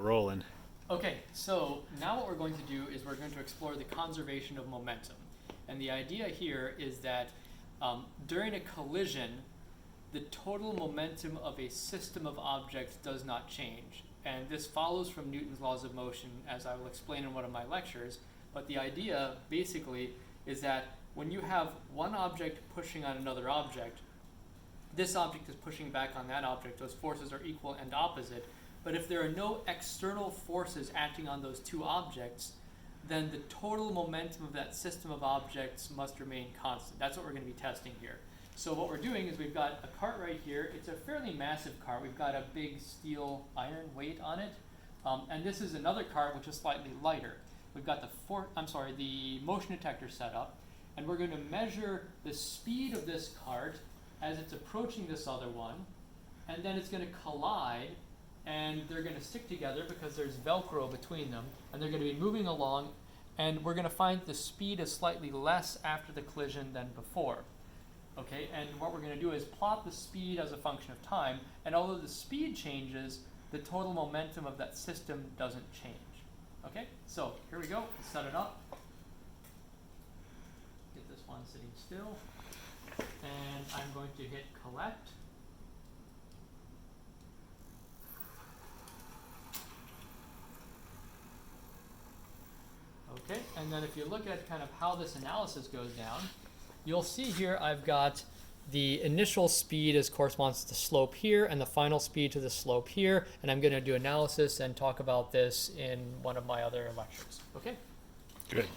rolling. Okay, so now what we're going to do is we're going to explore the conservation of momentum. And the idea here is that during a collision, the total momentum of a system of objects does not change. And this follows from Newton's laws of motion, as I will explain in one of my lectures. But the idea, basically, is that when you have one object pushing on another object, this object is pushing back on that object. Those forces are equal and opposite. But if there are no external forces acting on those two objects, then the total momentum of that system of objects must remain constant. That's what we're going to be testing here. So what we're doing is we've got a cart right here. It's a fairly massive cart. We've got a big steel iron weight on it. And this is another cart which is slightly lighter. We've got the motion detector set up, and we're going to measure the speed of this cart as it's approaching this other one, and then it's going to collide, and they're going to stick together because there's Velcro between them, and they're going to be moving along, and we're going to find the speed is slightly less after the collision than before. Okay, and what we're going to do is plot the speed as a function of time, and although the speed changes, the total momentum of that system doesn't change. Okay, so here we go. Let's set it up. Get this one sitting still, and I'm going to hit collect. Okay, and then if you look at kind of how this analysis goes down, you'll see here I've got the initial speed corresponds to the slope here, and the final speed to the slope here, and I'm going to do analysis and talk about this in one of my other lectures. Okay? Good.